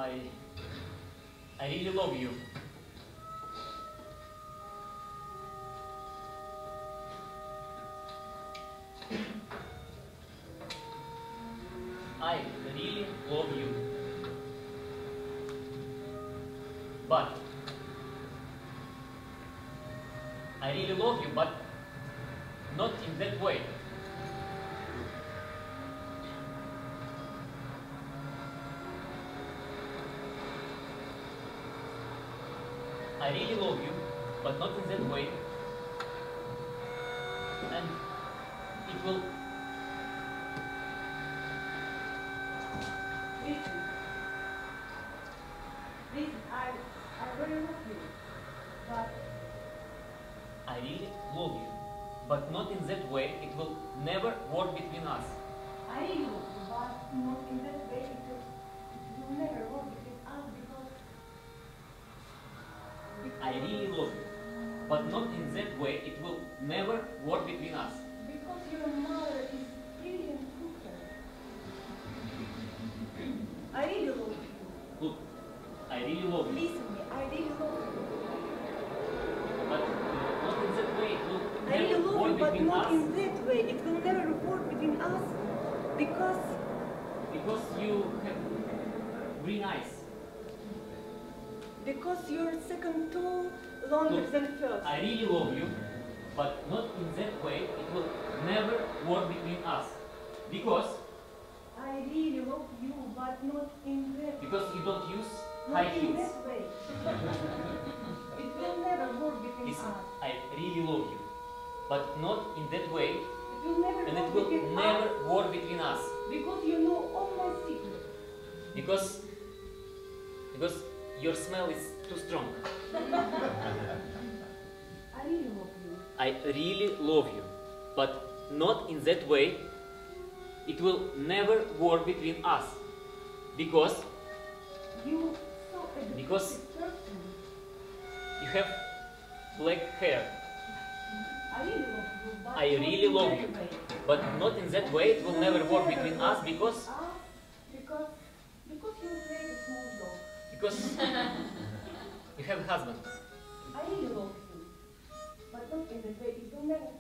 I really love you. I really love you. But I really love you, but not in that way. I really love you, but not in that way. And it will... Listen, I really love you, but... I really love you, but not in that way. It will never work between us. I really love you, but not in that way. It will never work between us because... I really love you, but not in that way. It will never work between us. Because your mother is brilliant cooker. I really love you. Look, I really love you. Listen to me, I really love you. But not in that way. It will I really never love work you, but between not us. in that way. It will never work between us because you have green eyes. Because you're second tone longer Look, than first. I really love you, but not in that way. It will never work between us. Because I really love you, but not in that you don't use not high in heels. that way. It will never work between Listen, us. I really love you, but not in that way, It will never and work it will between never us work between us. because you know all my secrets. Because your smell is too strong. I really love you. I really love you, but not in that way. It will never work between us. Because You so a Because- beautiful person. you have black hair. I really love you, but I not really in love that you, way. but not in that way. It will never work between us because Because you create a small dog. you have a husband. I really love you, but not in that way. It will never.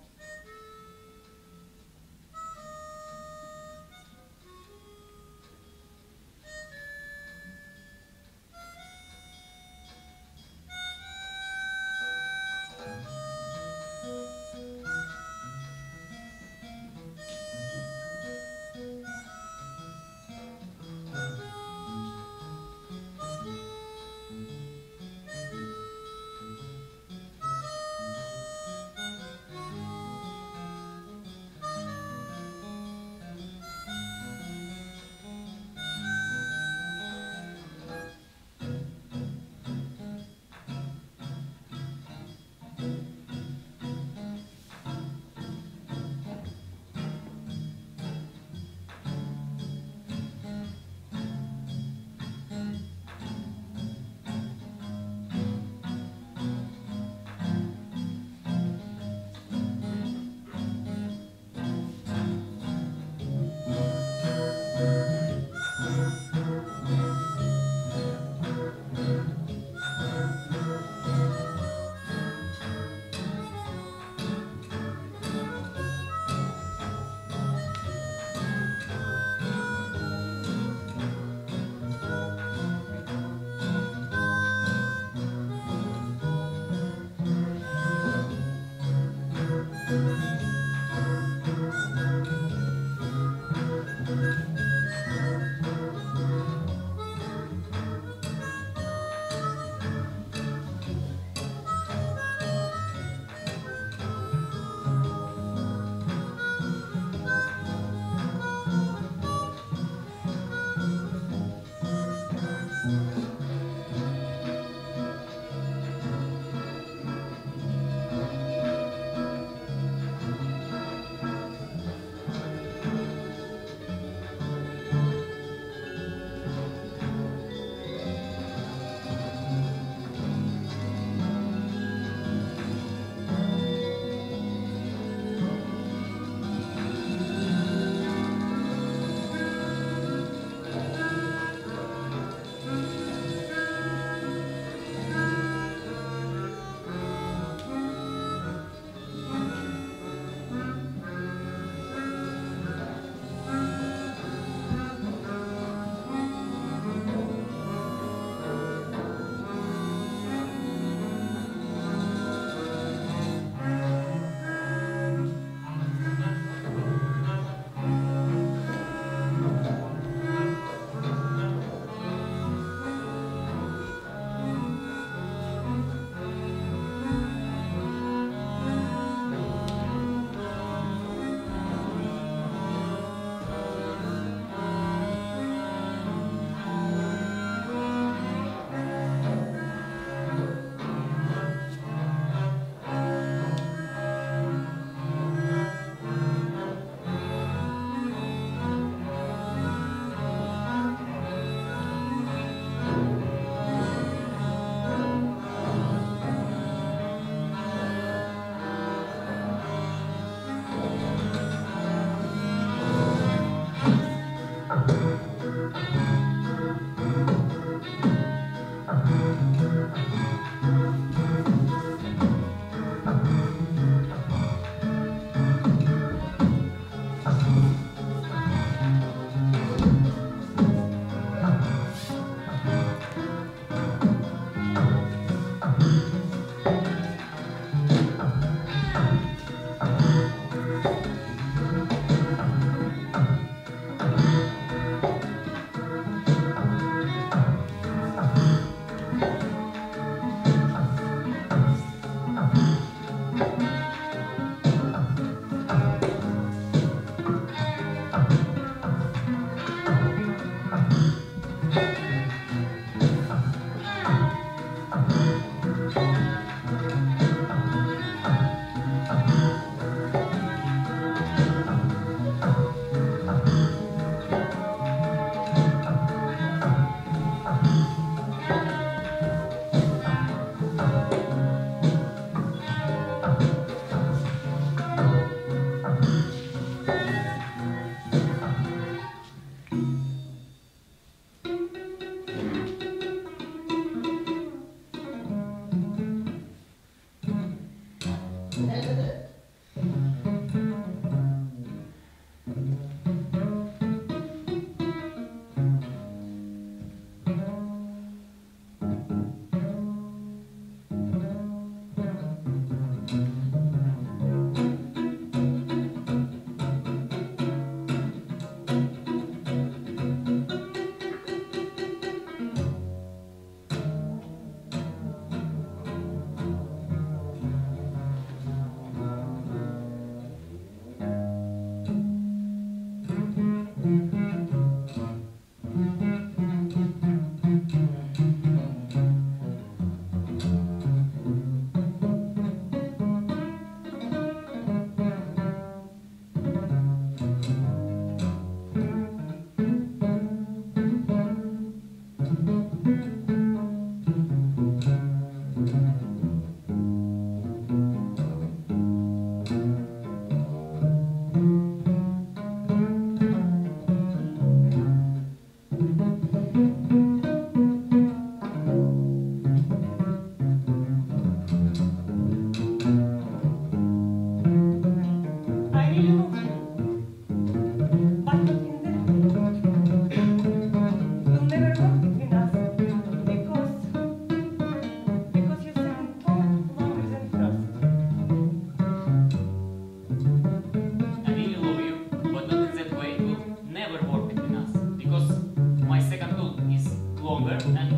longer and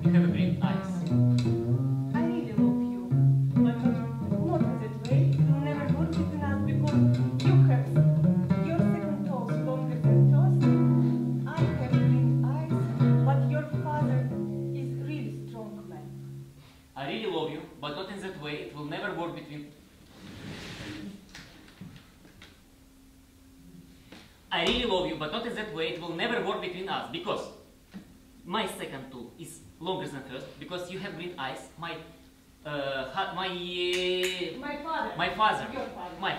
you have green eyes. I really love you, but not in that way. It will never work between us because you have your second toes longer than first. I have green eyes, but your father is really strong man. I really love you, but not in that way. It will never work between. I really love you, but not in that way. It will never work between us because my second toe is longer than first. Because you have green eyes. My father. Your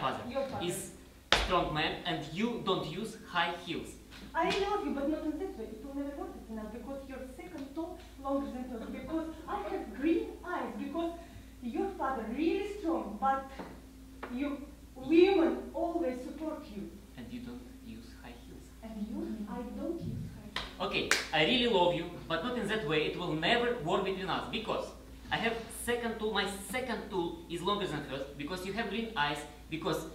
father. Is strong man, and you don't use high heels. I love you, but not in that way. It will never work between us because your second toe longer than first. Because I have green eyes. Because your father really strong, but you women always support you. And you don't use high heels. And you, I don't use high heels. Okay, I really love you, but not in that way. It will never work between us because I have second tool. My second tool is longer than first because you have green eyes. Because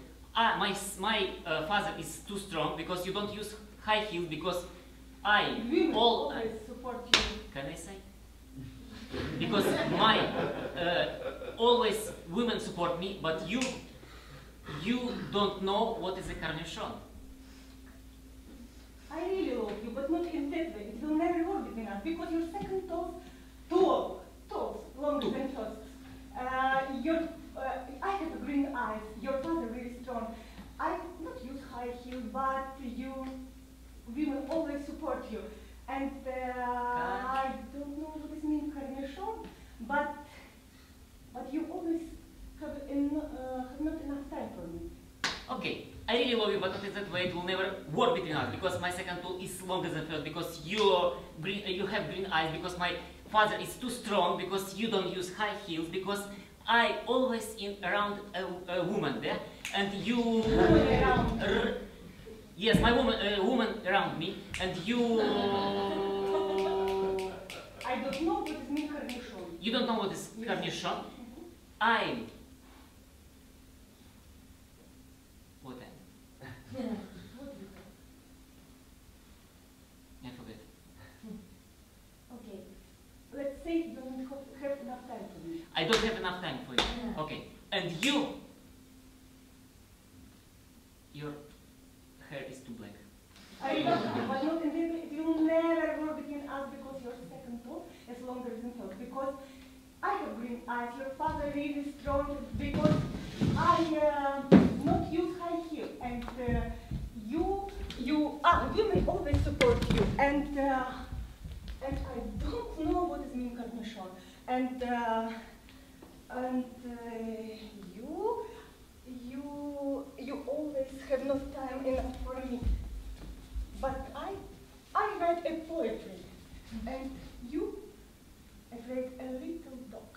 my father is too strong. Because you don't use high heels. Because Women always support you. Can I say? Because my always women support me, but you don't know what is a cornichon. I really love you, but not in that way. It will never work between us because your second toes longer than first. I have green eyes. Your father really strong. I not use high heel, but women always support you. And I don't know what this means, cornichon, but you always have not enough time for me. Okay, I really love you, but not in that way. It will never work between us because my second tool is longer than first. Because you have green eyes. Because my father is too strong. Because you don't use high heels. Because I always around a woman there, and you. Yes, my woman around me, and you. I don't know what is mean cornichon. You don't know what is cornichon? What am? I forget. Okay, let's say you don't have enough time for me. I don't have enough time for you. Okay, and your hair is too black. I love you, but not in this way. It will never work between us because your second toe is longer than first. Because I have green eyes, your father really strong. Because I not use high heel, and women always support you. And I don't know what is mean cornichon. And you always have no time enough for me. But I write a poetry, and you write a little dog.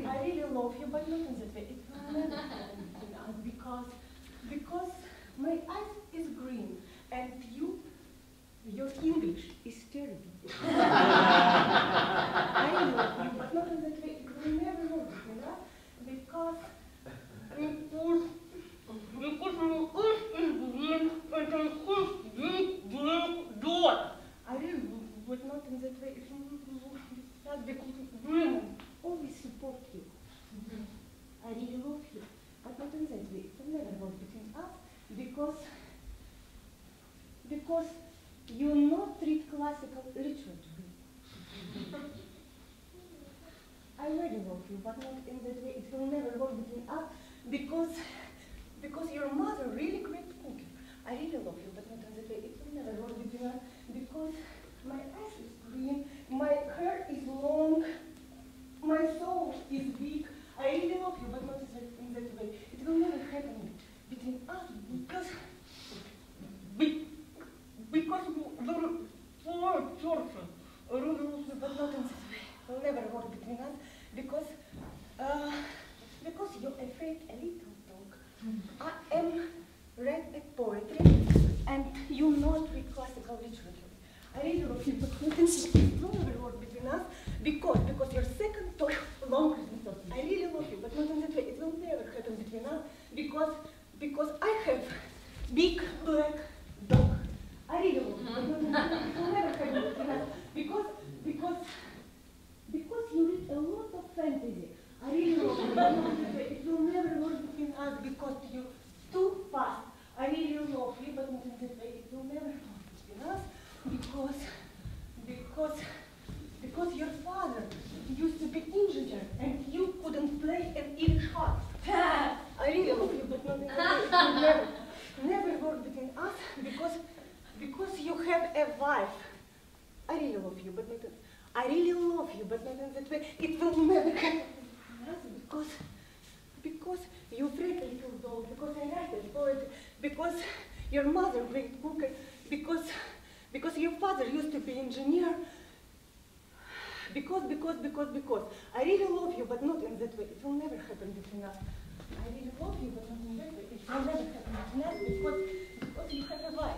I really love you, but not in that way. It will never happen between us because my eyes is green, and your English is terrible. I love you, but not in that way. It will never work between us because I really would not in that way. Because women always support you. I really love you, but not in that way. It will never work between us because you not read classical literature. I really love you, but not in that way. It will never work between us because your mother really great cooking. I really love you, but not in that way. It will never work between us because my eyes is green, my hair is long, my soul is big. I really love you, but not in that way. It will never happen between us because you are poor person. Really love you, but not in that way. It will never work between us because you're afraid a little dog. I am read a poetry and you not read classical literature. I really love you, but not in that way. It will never work between us because your second toe longer than first. I really love you, but not in that way. It will never happen between us because I have big black dog. I I really love you, but not in that way. It will never happen between us. Because you read a lot of fantasy. I really love you, but not in that way. It will never work between us because you're too fast. I really love you, but not in that way. It will never work between us because your father used to be engineer and you couldn't play an even shot. I really love you, but not in that way. It will never work between us because you have a wife. I really love you, but not in, I really love you, but not in that way. It will never happen between us because you break a little doll, because I write a poetry, because your mother great cooker, because your father used to be engineer. Because. I really love you, but not in that way. It will never happen between us. I really love you, but not in that way. It will never happen between us because you have a wife.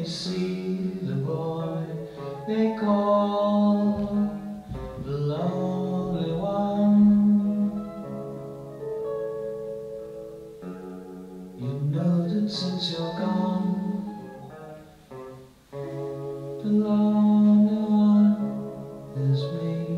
they see the boy they call the lonely one. You know that since you're gone, the lonely one is me.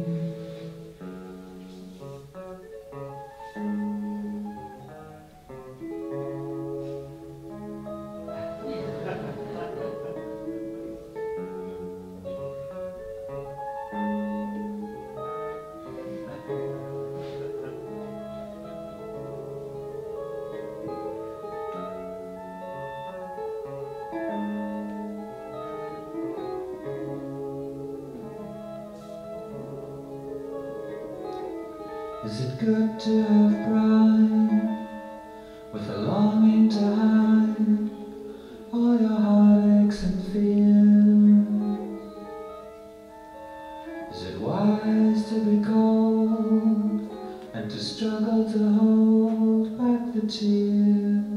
Is it good to have pride with a longing to hide all your heartaches and fears? Is it wise to be cold and to struggle to hold back the tears?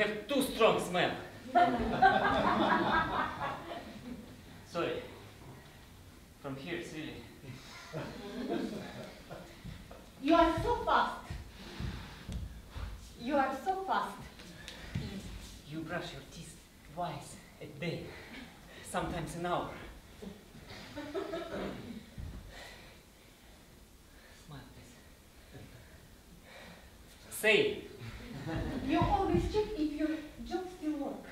have too strong smell. Sorry. From here it's really... You are so fast. You are so fast. You brush your teeth twice a day, sometimes an hour. Smile, please. Say. You always check if your job still work.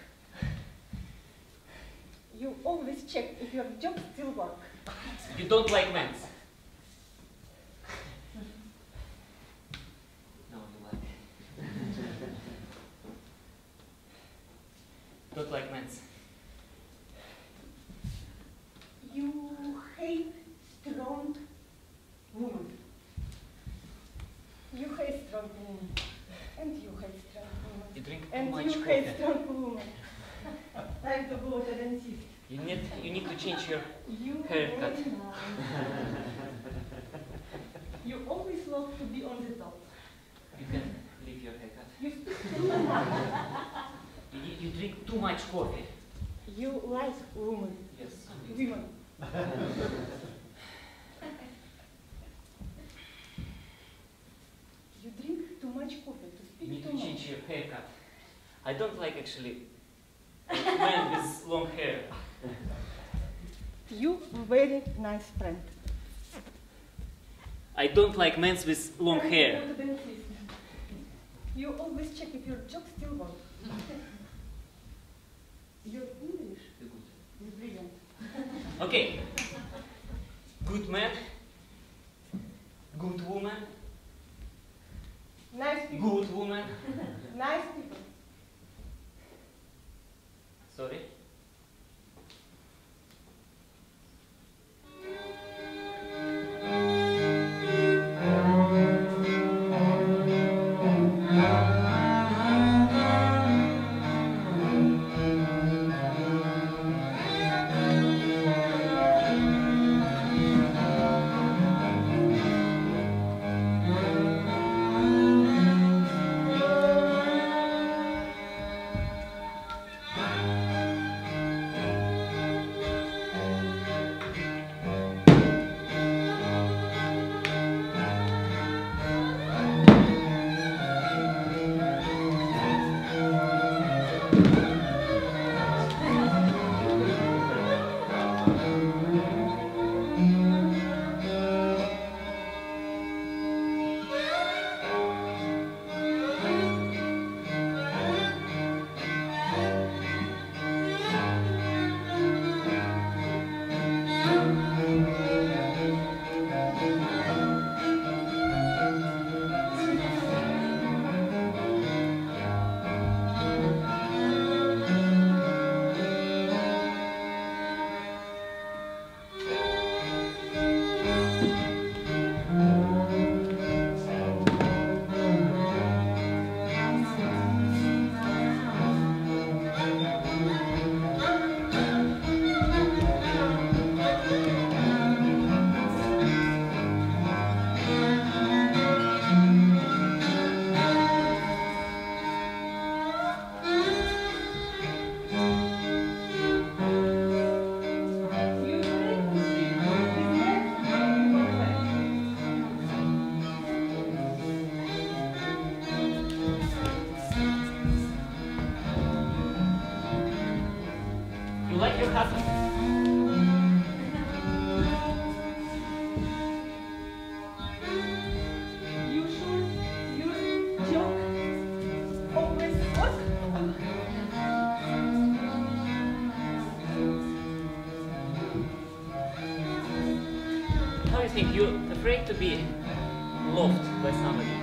You always check if your job still work. You don't like men's. No, you like. Don't like men's. You hate strong women. You hate strong women. And you hate strong women. You drink too And much you coffee. hate strong women. Time to go to the dentist. You need to change your You haircut. very nice. You always love to be on the top. You can leave your haircut. You speak too much. You drink too much coffee. You like women. Yes. Women. You drink too much coffee to You speak need too to much. change your haircut. I don't like actually men with long hair. You very nice friend. I don't like men with long Time to hair. go to the dentist. You always check if your job still works. Your English is brilliant. Okay. Good man. Good woman. Nice people. Good woman. Nice people. Sorry. You like your husband? You should use joke. Always work. How do you think? You're afraid to be loved by somebody?